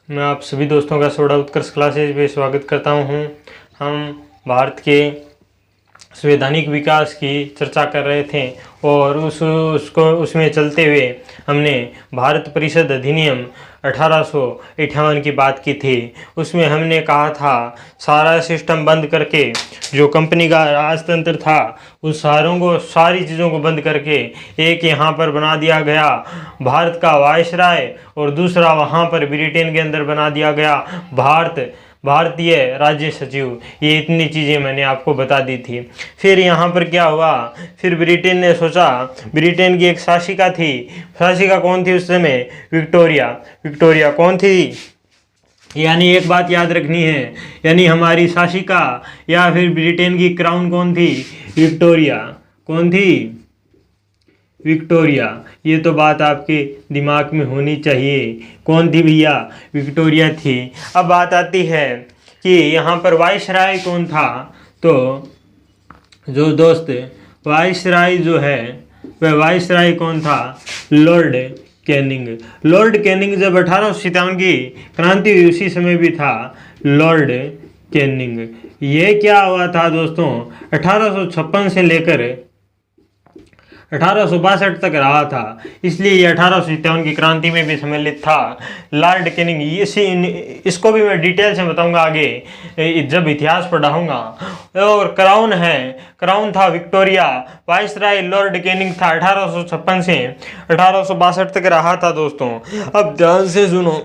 मैं आप सभी दोस्तों का सोडा उत्कर्ष क्लासेज में स्वागत करता हूं। हम भारत के संवैधानिक विकास की चर्चा कर रहे थे और उसमें चलते हुए हमने भारत परिषद अधिनियम 1858 की बात की थी। उसमें हमने कहा था सारा सिस्टम बंद करके जो कंपनी का राजतंत्र था उस सारी चीज़ों को बंद करके एक यहाँ पर बना दिया गया भारत का वायसराय और दूसरा वहाँ पर ब्रिटेन के अंदर बना दिया गया भारतीय राज्य सचिव। ये इतनी चीज़ें मैंने आपको बता दी थी। फिर यहाँ पर क्या हुआ, फिर ब्रिटेन ने सोचा, ब्रिटेन की एक शासिका थी, शासिका कौन थी उस समय? विक्टोरिया कौन थी? यानी एक बात याद रखनी है, यानी हमारी शासिका या फिर ब्रिटेन की क्राउन कौन थी? विक्टोरिया। कौन थी? विक्टोरिया। ये तो बात आपके दिमाग में होनी चाहिए। कौन थी भैया? विक्टोरिया थी। अब बात आती है कि यहाँ पर वायसराय कौन था। तो जो दोस्त वायसराय जो है वह वायसराय कौन था? Lord Canning. लॉर्ड कैनिंग जब 1857 की क्रांति हुई उसी समय भी था लॉर्ड कैनिंग। ये क्या हुआ था दोस्तों, 1856 से लेकर 1862 तक रहा था, इसलिए ये 1857 की क्रांति में भी सम्मिलित था लॉर्ड कैनिंग। इसको भी मैं डिटेल से बताऊंगा आगे जब इतिहास पढ़ाऊंगा। और क्राउन था विक्टोरिया, वाइसराय लॉर्ड कैनिंग था। 1856 से 1862 तक रहा था दोस्तों। अब ध्यान से सुनो,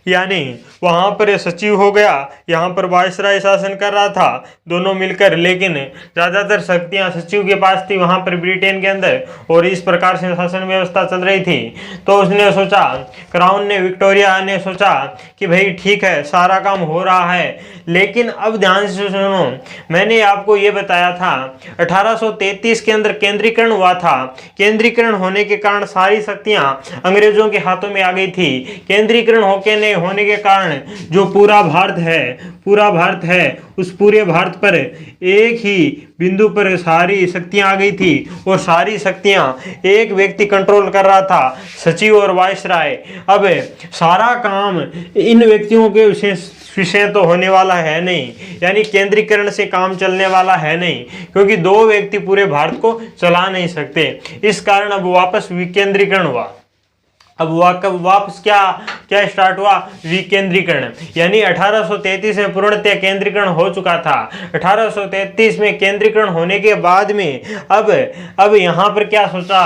यानी वहाँ पर सचिव हो गया, यहाँ पर वायसराय शासन कर रहा था, दोनों मिलकर, लेकिन ज़्यादातर शक्तियाँ सचिव के पास थी वहाँ पर ब्रिटेन के अंदर, और इस प्रकार से शासन व्यवस्था चल रही थी। तो उसने सोचा, क्राउन ने, विक्टोरिया ने सोचा कि भाई ठीक है, सारा काम हो रहा है, लेकिन अब ध्यान से सुनो, मैंने आपको ये बताया था 1833 के अंदर केंद्रीकरण हुआ था। केंद्रीकरण होने के कारण सारी शक्तियाँ अंग्रेजों के हाथों में आ गई थी। केंद्रीकरण होने के कारण जो पूरा भारत है उस पूरे भारत पर एक ही बिंदु पर सारी शक्तियां आ गई थी, और सारी शक्तियां एक व्यक्ति कंट्रोल कर रहा था, सचिव और वायसराय। अब सारा काम इन व्यक्तियों के विषय तो होने वाला है नहीं, यानी केंद्रीकरण से काम चलने वाला है नहीं, क्योंकि दो व्यक्ति पूरे भारत को चला नहीं सकते। इस कारण अब वापस विकेंद्रीकरण हुआ। अब वापस क्या स्टार्ट हुआ? विकेंद्रीकरण। यानी 1833 में पूर्णतः केंद्रीकरण हो चुका था। 1833 में केंद्रीकरण होने के बाद में अब यहाँ पर क्या सोचा,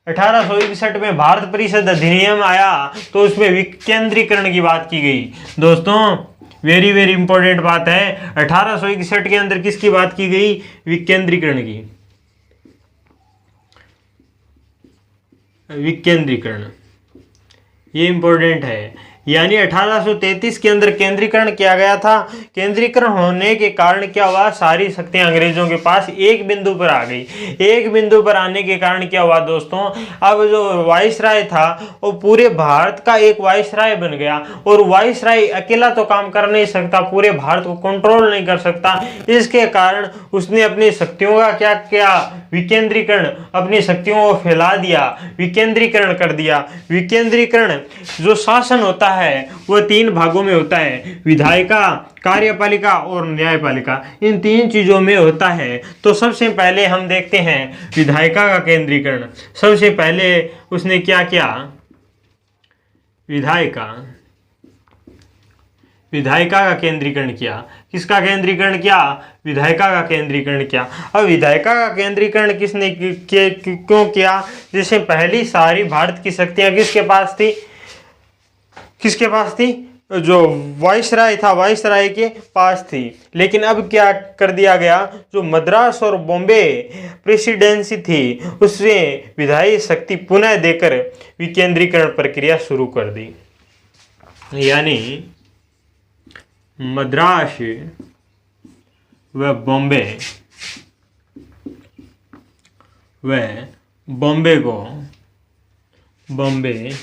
1861 में भारत परिषद अधिनियम आया तो उसमें विकेंद्रीकरण की बात की गई। दोस्तों वेरी वेरी इंपॉर्टेंट बात है, 1861 के अंदर किसकी बात की गई? विकेंद्रीकरण की। विकेंद्रीकरण ये इंपॉर्टेंट है। यानी 1833 के अंदर केंद्रीकरण किया गया था। केंद्रीकरण होने के कारण क्या हुआ, सारी शक्तियां अंग्रेजों के पास एक बिंदु पर आ गई। एक बिंदु पर आने के कारण क्या हुआ दोस्तों, अब जो वायसराय था वो पूरे भारत का एक वायसराय बन गया, और वायसराय अकेला तो काम कर नहीं सकता, पूरे भारत को कंट्रोल नहीं कर सकता। इसके कारण उसने अपनी शक्तियों का क्या किया? विकेंद्रीकरण, अपनी शक्तियों को फैला दिया, विकेंद्रीकरण कर दिया। विकेंद्रीकरण जो शासन होता है वो तीन भागों में होता है, विधायिका, कार्यपालिका और न्यायपालिका। इन तीन चीजों में होता है। तो सबसे पहले हम देखते हैं विधायिका का केंद्रीकरण। सबसे पहले उसने क्या किया? विधायिका का केंद्रीकरण किया। किसका केंद्रीकरण किया? विधायिका का केंद्रीकरण किया। अब विधायिका का केंद्रीकरण किसने क्यों किया? जैसे पहली सारी भारत की शक्तियां किसके पास थी? जो वायसराय था, वायसराय के पास थी। लेकिन अब क्या कर दिया गया, जो मद्रास और बॉम्बे प्रेसिडेंसी थी उसने विधायी शक्ति पुनः देकर विकेंद्रीकरण प्रक्रिया शुरू कर दी। यानी मद्रास व बॉम्बे को बॉम्बे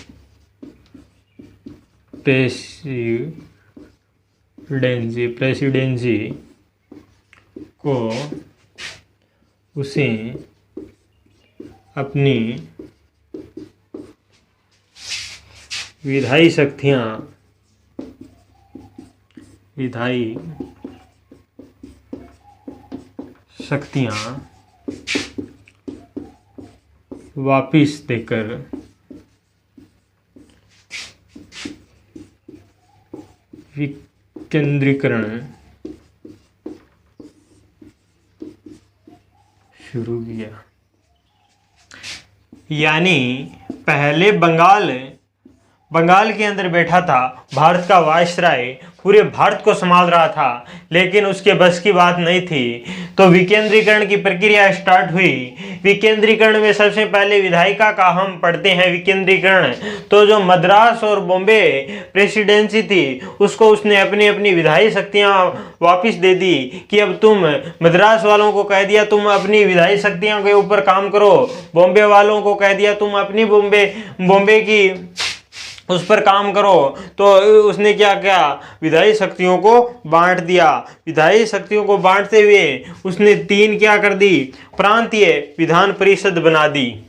प्रेसिडेंसी को उसे अपनी विधायी शक्तियाँ विधायी शक्तियां वापिस देकर विकेंद्रीकरण शुरू किया। यानी पहले बंगाल के अंदर बैठा था भारत का वायसराय, पूरे भारत को संभाल रहा था, लेकिन उसके बस की बात नहीं थी। तो विकेंद्रीकरण की प्रक्रिया स्टार्ट हुई। विकेंद्रीकरण में सबसे पहले विधायिका का हम पढ़ते हैं विकेंद्रीकरण। तो जो मद्रास और बॉम्बे प्रेसिडेंसी थी उसको उसने अपनी अपनी विधायी शक्तियां वापस दे दी कि अब तुम मद्रास वालों को कह दिया तुम अपनी विधायी शक्तियों के ऊपर काम करो, बॉम्बे वालों को कह दिया तुम अपनी बॉम्बे की उस पर काम करो। तो उसने क्या किया, विधायी शक्तियों को बांट दिया। विधायी शक्तियों को बांटते हुए उसने 3 क्या कर दी, प्रांतीय विधान परिषद बना दी,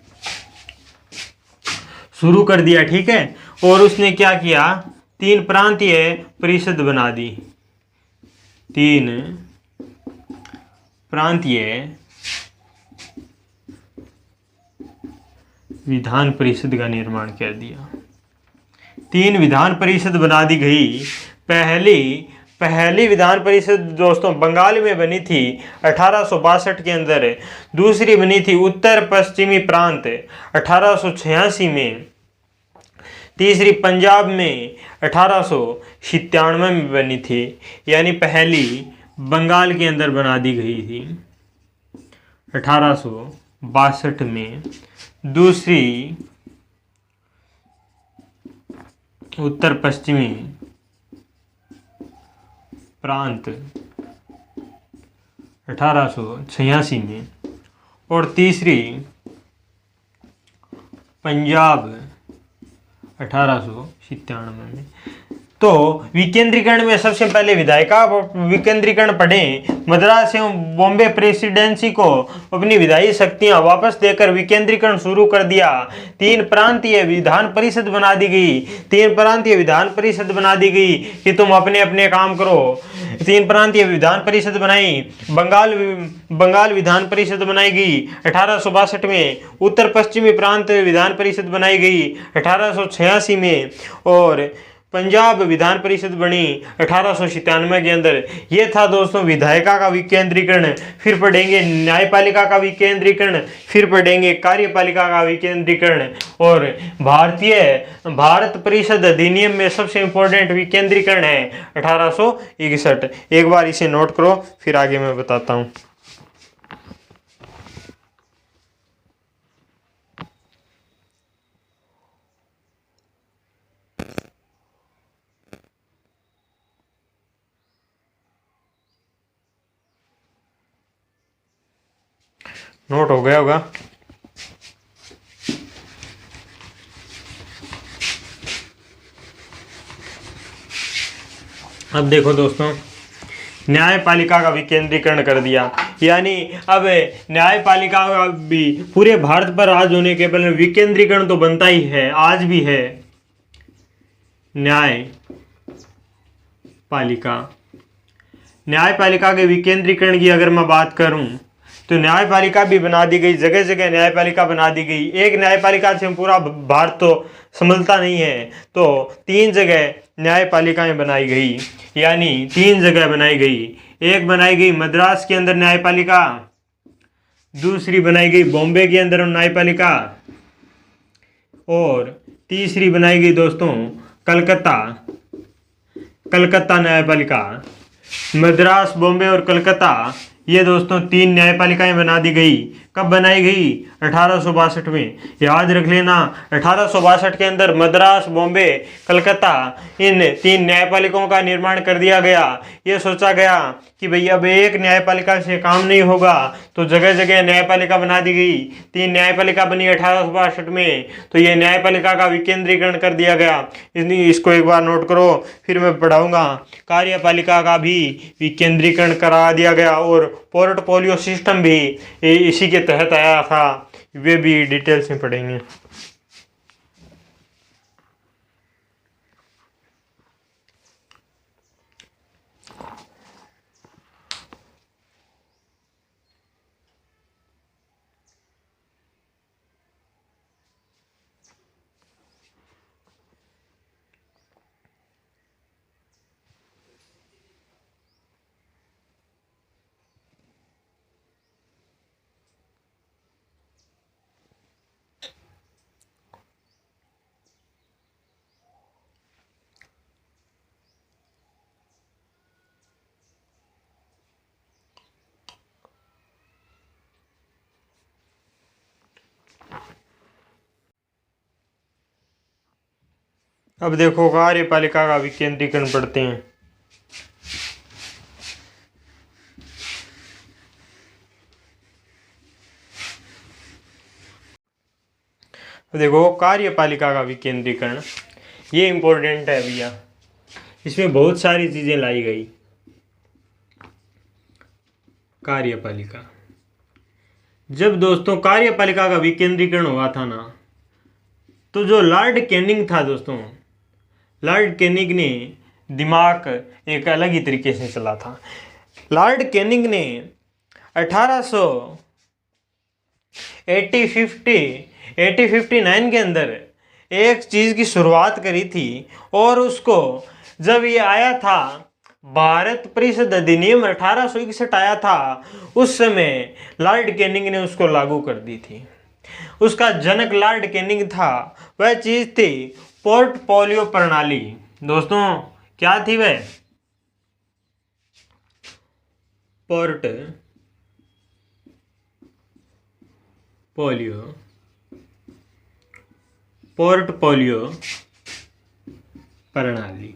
शुरू कर दिया। ठीक है, और उसने क्या किया, 3 प्रांतीय परिषद बना दी, 3 प्रांतीय विधान परिषद का निर्माण कर दिया। 3 विधान परिषद बना दी गई। पहली विधान परिषद दोस्तों बंगाल में बनी थी 1862 के अंदर। दूसरी बनी थी उत्तर पश्चिमी प्रांत 1886 में। तीसरी पंजाब में 1897 में बनी थी। यानी पहली बंगाल के अंदर बना दी गई थी 1862 में। दूसरी उत्तर पश्चिमी प्रांत 1886 में, और तीसरी पंजाब 1897 में। तो विकेंद्रीकरण में सबसे पहले विधायिका विकेंद्रीकरण पढ़े। मद्रास एवं बॉम्बे प्रेसिडेंसी को अपनी विधायी शक्तियां वापस देकर विकेंद्रीकरण शुरू कर दिया। 3 प्रांतीय विधान परिषद बना दी गई। 3 प्रांतीय विधान परिषद बना दी गई कि तुम अपने अपने काम करो। 3 प्रांतीय विधान परिषद बनाई। बंगाल विधान परिषद बनाई गई 1862 में। उत्तर पश्चिमी प्रांत विधान परिषद बनाई गई 1886 में, और पंजाब विधान परिषद बनी 1897 के अंदर। ये था दोस्तों विधायिका का विकेंद्रीकरण। फिर पढ़ेंगे न्यायपालिका का विकेंद्रीकरण, फिर पढ़ेंगे कार्यपालिका का विकेंद्रीकरण, और भारत परिषद अधिनियम में सबसे इंपॉर्टेंट विकेंद्रीकरण है 1861। एक बार इसे नोट करो, फिर आगे मैं बताता हूँ। नोट हो गया होगा। अब देखो दोस्तों, न्यायपालिका का विकेंद्रीकरण कर दिया। यानी अब न्यायपालिका का भी पूरे भारत पर राज होने के पहले विकेंद्रीकरण तो बनता ही है, आज भी है। न्यायपालिका के विकेंद्रीकरण की अगर मैं बात करूं तो न्यायपालिका भी बना दी गई, जगह जगह न्यायपालिका बना दी गई। एक न्यायपालिका से पूरा भारत तो संभलता नहीं है, तो 3 जगह न्यायपालिकाएं बनाई गई। यानी 3 जगह बनाई गई। एक बनाई गई मद्रास के अंदर न्यायपालिका, दूसरी बनाई गई बॉम्बे के अंदर न्यायपालिका, और तीसरी बनाई गई दोस्तों कलकत्ता न्यायपालिका। मद्रास, बॉम्बे और कलकत्ता, ये दोस्तों 3 न्यायपालिकाएं बना दी गई। कब बनाई गई? 1862 में। याद रख लेना, 1862 के अंदर मद्रास, बॉम्बे, कलकत्ता, इन 3 न्यायपालिकाओं का निर्माण कर दिया गया। ये सोचा गया कि भाई अब एक न्यायपालिका से काम नहीं होगा, तो जगह जगह न्यायपालिका बना दी गई। 3 न्यायपालिका बनी 1862 में, तो ये न्यायपालिका का विकेंद्रीकरण कर दिया गया। इसको एक बार नोट करो, फिर मैं पढ़ाऊंगा। कार्यपालिका का भी विकेंद्रीकरण करा दिया गया, और पोर्टफोलियो सिस्टम भी इसी के तहत आया था। वे भी डिटेल से पढ़ेंगे। अब देखो कार्यपालिका का विकेंद्रीकरण पढ़ते हैं। देखो कार्यपालिका का विकेंद्रीकरण, ये इंपॉर्टेंट है भैया, इसमें बहुत सारी चीजें लाई गई। कार्यपालिका, जब दोस्तों कार्यपालिका का विकेंद्रीकरण हुआ था ना, तो जो लॉर्ड कैनिंग था दोस्तों, लॉर्ड कैनिंग ने दिमाग एक अलग ही तरीके से चला था। लॉर्ड कैनिंग ने 1859 के अंदर एक चीज़ की शुरुआत करी थी, और उसको जब ये आया था भारत परिषद अधिनियम 1861 आया था, उस समय लॉर्ड कैनिंग ने उसको लागू कर दी थी। उसका जनक लॉर्ड कैनिंग था। वह चीज थी पोर्टफोलियो प्रणाली। दोस्तों क्या थी वह? पोर्टफोलियो प्रणाली।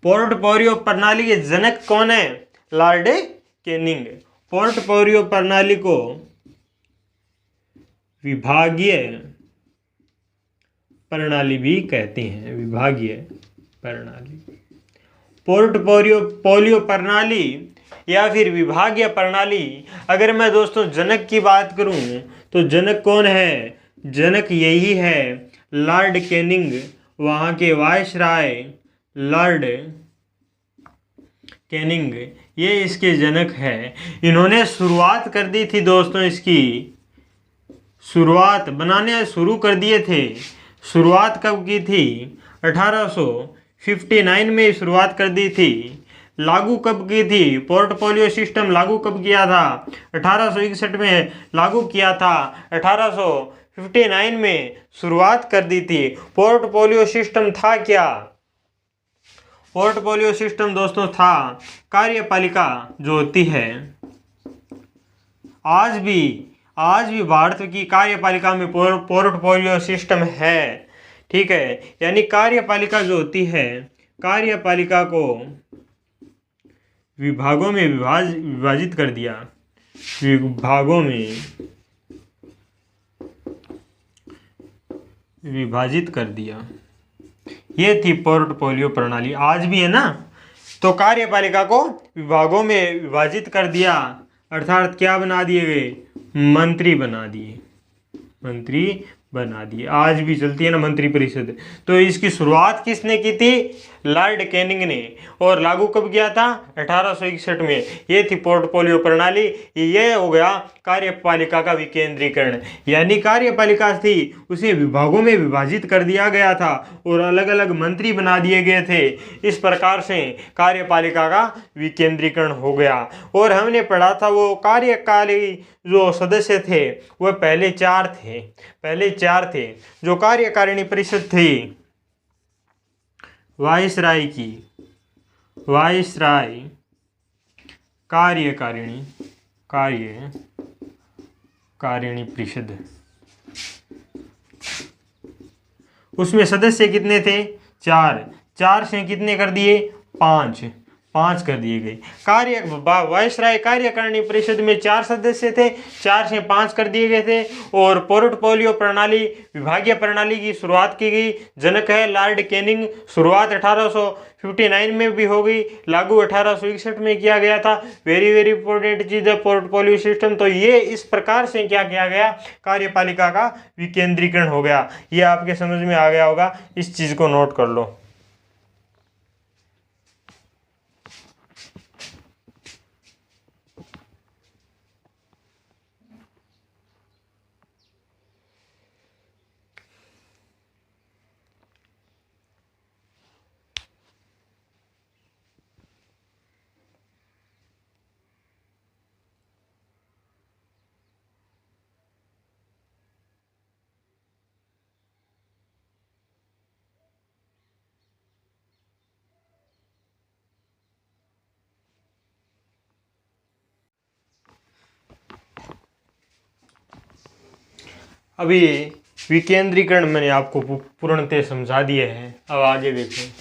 पोर्टफोलियो प्रणाली के जनक कौन है? Lord Canning. पोर्टफोलियो प्रणाली को विभागीय प्रणाली भी कहते हैं। विभागीय प्रणाली, पोर्टफोलियो प्रणाली या फिर विभागीय प्रणाली। अगर मैं दोस्तों जनक की बात करूं तो जनक कौन है? जनक यही है लॉर्ड कैनिंग, वहां के वायसराय लॉर्ड कैनिंग, ये इसके जनक है। इन्होंने शुरुआत कर दी थी दोस्तों, इसकी शुरुआत बनाने शुरू कर दिए थे। शुरुआत कब की थी? 1859 में शुरुआत कर दी थी। लागू कब की थी? पोर्टफोलियो सिस्टम लागू कब किया था? 1861 में लागू किया था। 1859 में शुरुआत कर दी थी। पोर्टफोलियो सिस्टम था क्या? पोर्टफोलियो सिस्टम दोस्तों था कार्यपालिका जो होती है, आज भी भारत की कार्यपालिका में पोर्टफोलियो सिस्टम है। ठीक है, यानी कार्यपालिका जो होती है, कार्यपालिका को विभागों में विभाजित कर दिया। विभागों में विभाजित कर दिया, ये थी पोर्टफोलियो प्रणाली। आज भी है ना। तो कार्यपालिका को विभागों में विभाजित कर दिया, अर्थात क्या बना दिए गए? मंत्री बना दिए। मंत्री बना दिए। आज भी चलती है ना मंत्री परिषद। तो इसकी शुरुआत किसने की थी? लॉर्ड कैनिंग ने। और लागू कब किया था? 1861 में। ये थी पोर्टफोलियो प्रणाली। ये हो गया कार्यपालिका का विकेंद्रीकरण। यानी कार्यपालिका थी, उसे विभागों में विभाजित कर दिया गया था और अलग अलग मंत्री बना दिए गए थे। इस प्रकार से कार्यपालिका का विकेंद्रीकरण हो गया। और हमने पढ़ा था वो कार्यकारी जो सदस्य थे वह पहले चार थे। जो कार्यकारिणी परिषद थी वायसराय कार्यकारिणी परिषद, उसमें सदस्य कितने थे? चार से कितने कर दिए? पांच कर दिए गए। वायसराय कार्यकारिणी परिषद में 4 सदस्य थे, 4 से 5 कर दिए गए थे। और पोर्टफोलियो प्रणाली, विभागीय प्रणाली की शुरुआत की गई। जनक है लॉर्ड कैनिंग। शुरुआत 1859 में भी हो गई, लागू 1861 में किया गया था। वेरी वेरी इंपॉर्टेंट चीज है पोर्टफोलियो सिस्टम। तो ये इस प्रकार से क्या किया गया? कार्यपालिका का विकेंद्रीकरण हो गया। ये आपके समझ में आ गया होगा, इस चीज को नोट कर लो। अभी विकेंद्रीकरण मैंने आपको पूर्णतः समझा दिया है। अब आगे देखें।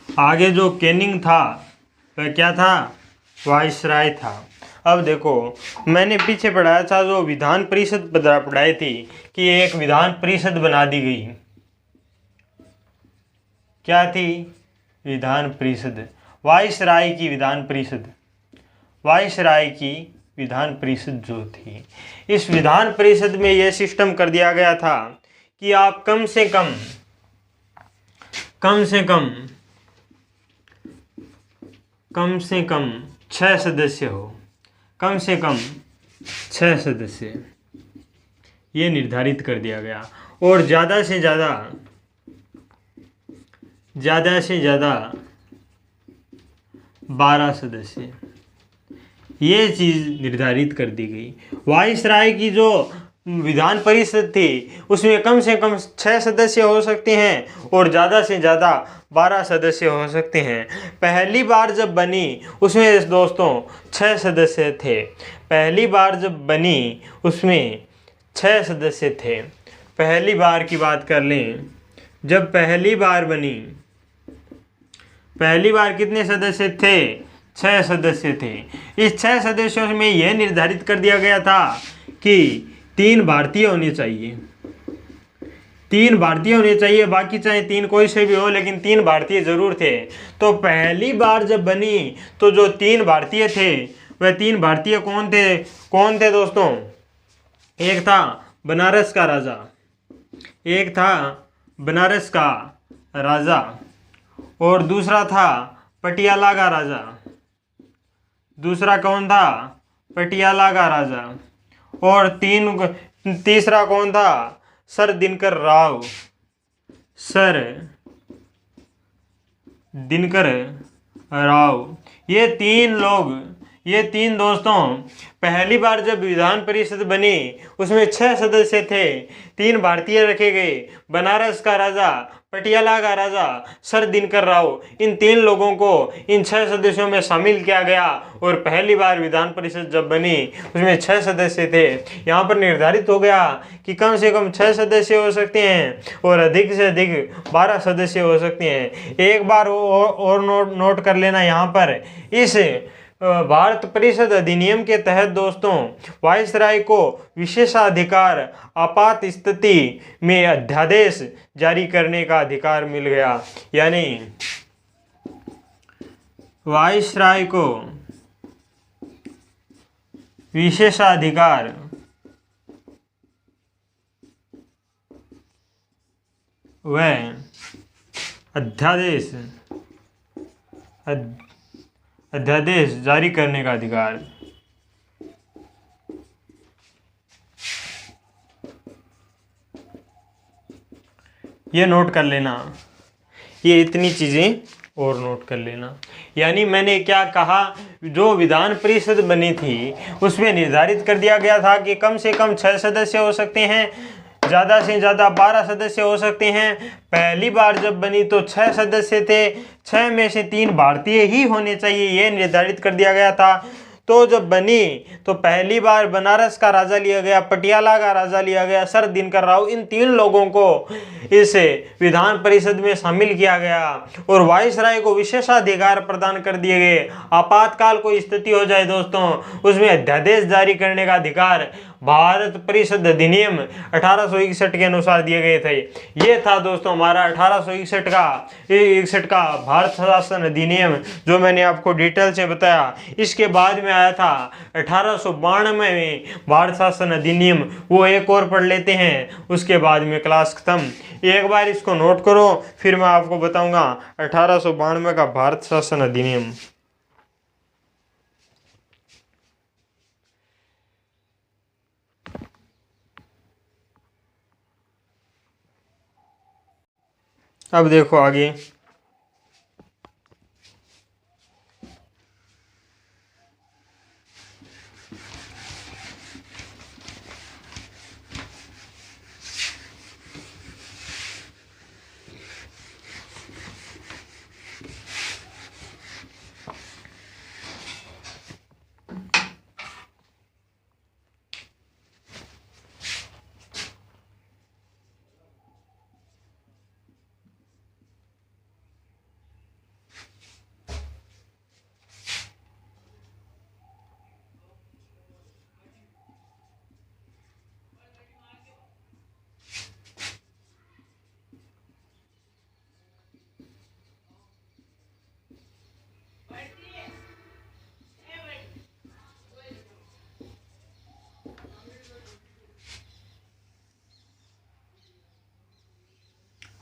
आगे जो कैनिंग था वह क्या था? वाइसराय था। अब देखो, मैंने पीछे पढ़ाया था जो विधान परिषद पढ़ाई थी कि एक विधान परिषद बना दी गई। क्या थी? विधान परिषद। वाइसराय की विधान परिषद, वाइसराय की विधान परिषद जो थी, इस विधान परिषद में यह सिस्टम कर दिया गया था कि आप कम से कम 6 सदस्य हो, कम से कम 6 सदस्य, ये निर्धारित कर दिया गया। और ज़्यादा से ज़्यादा 12 सदस्य, ये चीज़ निर्धारित कर दी गई। वाइसराय की जो विधान परिषद थी उसमें कम से कम 6 सदस्य हो सकते हैं और ज़्यादा से ज़्यादा 12 सदस्य हो सकते हैं। पहली बार जब बनी उसमें दोस्तों 6 सदस्य थे। पहली बार जब बनी उसमें 6 सदस्य थे। पहली बार की बात कर लें, जब पहली बार बनी, पहली बार कितने सदस्य थे? 6 सदस्य थे। इस 6 सदस्यों में यह निर्धारित कर दिया गया था कि 3 भारतीय होने चाहिए, 3 भारतीय होने चाहिए, बाकी चाहे 3 कोई से भी हो लेकिन 3 भारतीय जरूर थे। तो पहली बार जब बनी तो जो 3 भारतीय थे वह 3 भारतीय कौन थे दोस्तों? एक था बनारस का राजा, एक था बनारस का राजा और दूसरा था पटियाला का राजा। दूसरा कौन था? पटियाला का राजा। और तीसरा कौन था? Sir Dinkar Rao, sir Dinkar Rao. ये 3 लोग, ये 3 दोस्तों, पहली बार जब विधान परिषद बनी उसमें 6 सदस्य थे, 3 भारतीय रखे गए, बनारस का राजा, पटियाला का राजा, सर दिनकर राव। इन 3 लोगों को इन 6 सदस्यों में शामिल किया गया और पहली बार विधान परिषद जब बनी उसमें 6 सदस्य थे। यहाँ पर निर्धारित हो गया कि कम से कम 6 सदस्य हो सकते हैं और अधिक से अधिक 12 सदस्य हो सकते हैं। एक बार और नोट कर लेना यहाँ पर, इस भारत परिषद अधिनियम के तहत दोस्तों वाइसराय को विशेषाधिकार आपात स्थिति में अध्यादेश जारी करने का अधिकार मिल गया। यानी वाइसराय को विशेषाधिकार व अध्यादेश जारी करने का अधिकार। ये नोट कर लेना, ये इतनी चीज़ें और नोट कर लेना। यानी मैंने क्या कहा, जो विधान परिषद बनी थी उसमें निर्धारित कर दिया गया था कि कम से कम 6 सदस्य हो सकते हैं, ज़्यादा से ज़्यादा 12 सदस्य हो सकते हैं। पहली बार जब बनी तो 6 सदस्य थे, 6 में से 3 भारतीय ही होने चाहिए, ये निर्धारित कर दिया गया था। तो जब बनी तो पहली बार बनारस का राजा लिया गया, पटियाला का राजा लिया गया, सर दिनकर राव, इन 3 लोगों को इस विधान परिषद में शामिल किया गया और वाइसराय को विशेषाधिकार प्रदान कर दिए गए। आपातकाल कोई स्थिति हो जाए दोस्तों उसमें अध्यादेश जारी करने का अधिकार भारत परिषद अधिनियम 1861 के अनुसार दिए गए थे। ये था दोस्तों हमारा 1861 का भारत शासन अधिनियम, जो मैंने आपको डिटेल से बताया। इसके बाद में आया था 1892 में भारत शासन अधिनियम, वो एक और पढ़ लेते हैं, उसके बाद में क्लास खत्म। एक बार इसको नोट करो, फिर मैं आपको बताऊंगा 1892 का भारत शासन अधिनियम। अब देखो आगे,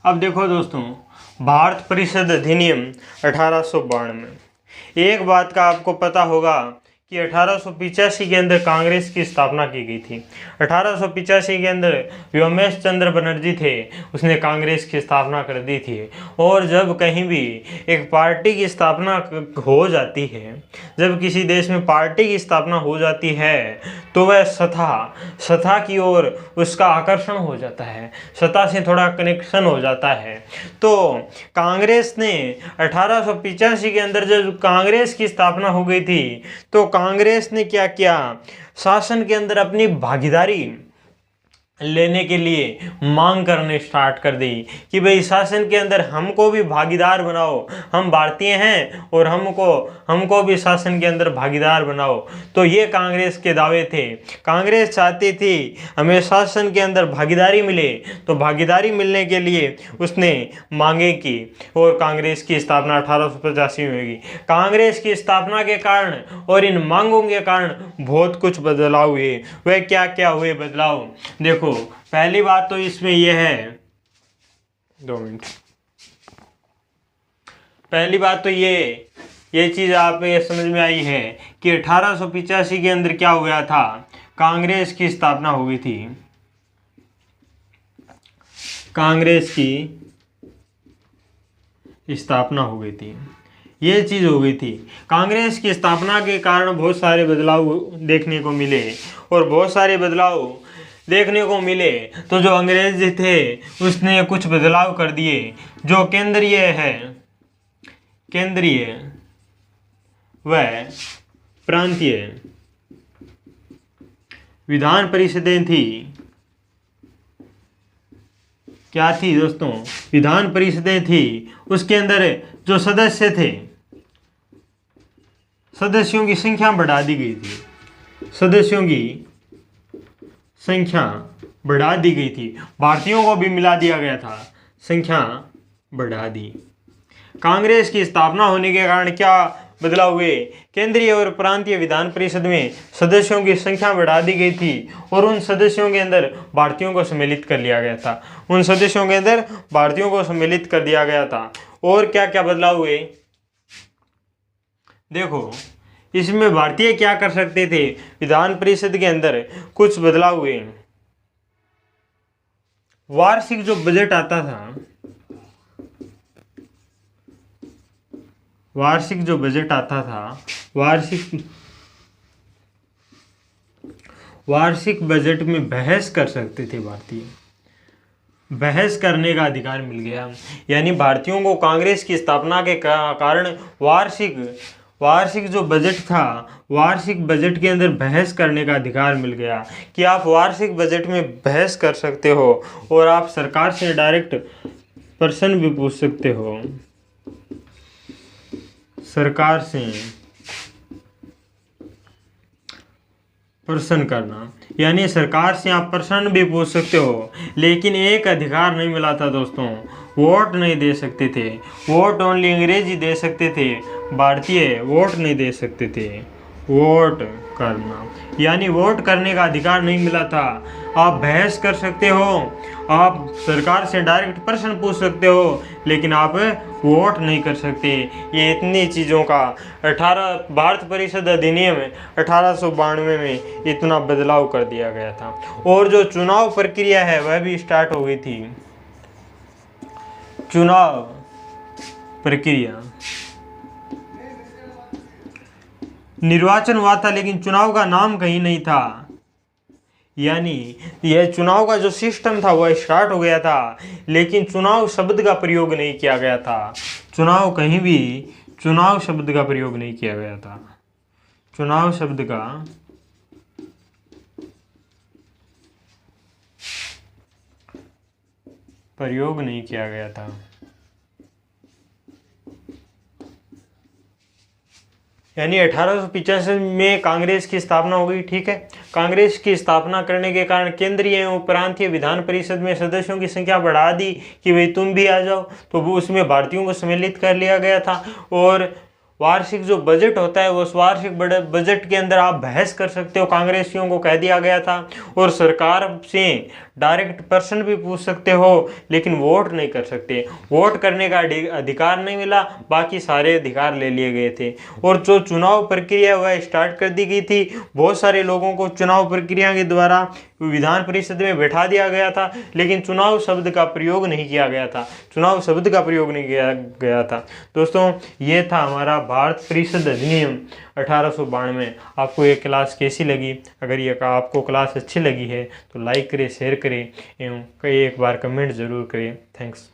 अब देखो दोस्तों, भारत परिषद अधिनियम 1892, एक बात का आपको पता होगा कि 1885 के अंदर कांग्रेस की स्थापना की गई थी। 1885 के अंदर व्योमेश चंद्र बनर्जी थे, उसने कांग्रेस की स्थापना कर दी थी। और जब कहीं भी एक पार्टी की स्थापना हो जाती है, जब किसी देश में पार्टी की स्थापना हो जाती है, तो वह सत्ता की ओर उसका आकर्षण हो जाता है, सत्ता से थोड़ा कनेक्शन हो जाता है। तो कांग्रेस ने 1885 के अंदर जब कांग्रेस की स्थापना हो गई थी, तो कांग्रेस ने क्या किया, शासन के अंदर अपनी भागीदारी लेने के लिए मांग करने स्टार्ट कर दी कि भाई शासन के अंदर हमको भी भागीदार बनाओ, हम भारतीय हैं और हमको भी शासन के अंदर भागीदार बनाओ। तो ये कांग्रेस के दावे थे। कांग्रेस चाहती थी हमें शासन के अंदर भागीदारी मिले, तो भागीदारी मिलने के लिए उसने मांगे की और कांग्रेस की स्थापना 1885 में हुई। कांग्रेस की स्थापना के कारण और इन मांगों के कारण बहुत कुछ बदलाव हुए। वह क्या क्या हुए बदलाव, देखो पहली बात तो इसमें यह है, 2 मिनट। पहली बात तो ये चीज आप ये समझ में आई है कि 1885 के अंदर क्या हुआ था, कांग्रेस की स्थापना हो गई थी। कांग्रेस की स्थापना हो गई थी, ये चीज हो गई थी। कांग्रेस की स्थापना के कारण बहुत सारे बदलाव देखने को मिले, और बहुत सारे बदलाव देखने को मिले तो जो अंग्रेज थे उसने कुछ बदलाव कर दिए। जो केंद्रीय व प्रांतीय विधान परिषदें थी, क्या थी दोस्तों, विधान परिषदें थी, उसके अंदर जो सदस्य थे, सदस्यों की संख्या बढ़ा दी गई थी। सदस्यों की संख्या बढ़ा दी गई थी, भारतीयों को भी मिला दिया गया था, संख्या बढ़ा दी। कांग्रेस की स्थापना होने के कारण क्या बदलाव हुए, केंद्रीय और प्रांतीय विधान परिषद में सदस्यों की संख्या बढ़ा दी गई थी, और उन सदस्यों के अंदर भारतीयों को सम्मिलित कर लिया गया था। उन सदस्यों के अंदर भारतीयों को सम्मिलित कर दिया गया था। और क्या क्या बदलाव हुए, देखो इसमें भारतीय क्या कर सकते थे, विधान परिषद के अंदर कुछ बदलाव हुए। वार्षिक जो बजट आता था, वार्षिक जो बजट आता था, वार्षिक बजट में बहस कर सकते थे भारतीय, बहस करने का अधिकार मिल गया। यानी भारतीयों को कांग्रेस की स्थापना के कारण वार्षिक जो बजट था, वार्षिक बजट के अंदर बहस करने का अधिकार मिल गया कि आप वार्षिक बजट में बहस कर सकते हो, और आप सरकार से डायरेक्ट प्रश्न भी पूछ सकते हो। सरकार से प्रश्न करना, यानी सरकार से आप प्रश्न भी पूछ सकते हो। लेकिन एक अधिकार नहीं मिला था दोस्तों, वोट नहीं दे सकते थे। वोट ओनली अंग्रेजी दे सकते थे, भारतीय वोट नहीं दे सकते थे। वोट करना यानी वोट करने का अधिकार नहीं मिला था। आप बहस कर सकते हो, आप सरकार से डायरेक्ट प्रश्न पूछ सकते हो, लेकिन आप वोट नहीं कर सकते। ये इतनी चीज़ों का भारत परिषद अधिनियम 1892 में इतना बदलाव कर दिया गया था। और जो चुनाव प्रक्रिया है वह भी स्टार्ट हो गई थी। चुनाव प्रक्रिया, निर्वाचन हुआ था लेकिन चुनाव का नाम कहीं नहीं था। यानी यह चुनाव का जो सिस्टम था वह स्टार्ट हो गया था, लेकिन चुनाव शब्द का प्रयोग नहीं किया गया था। चुनाव कहीं भी चुनाव शब्द का प्रयोग नहीं किया गया था। चुनाव शब्द का प्रयोग नहीं किया गया था। यानी 1885 में कांग्रेस की स्थापना हो गई, ठीक है। कांग्रेस की स्थापना करने के कारण केंद्रीय एवं प्रांतीय विधान परिषद में सदस्यों की संख्या बढ़ा दी कि भाई तुम भी आ जाओ, तो वो उसमें भारतीयों को सम्मिलित कर लिया गया था। और वार्षिक जो बजट होता है उस वार्षिक बजट के अंदर आप बहस कर सकते हो, कांग्रेसियों को कह दिया गया था। और सरकार से डायरेक्ट प्रश्न भी पूछ सकते हो लेकिन वोट नहीं कर सकते। वोट करने का अधिकार नहीं मिला, बाकी सारे अधिकार ले लिए गए थे। और जो चुनाव प्रक्रिया वह स्टार्ट कर दी गई थी। बहुत सारे लोगों को चुनाव प्रक्रिया के द्वारा विधान परिषद में बैठा दिया गया था, लेकिन चुनाव शब्द का प्रयोग नहीं किया गया था। चुनाव शब्द का प्रयोग नहीं किया गया था। दोस्तों, ये था हमारा भारत परिषद अधिनियम 1892। आपको ये क्लास कैसी लगी? अगर ये आपको क्लास अच्छी लगी है तो लाइक करें, शेयर करें एवं एक बार कमेंट जरूर करें। थैंक्स।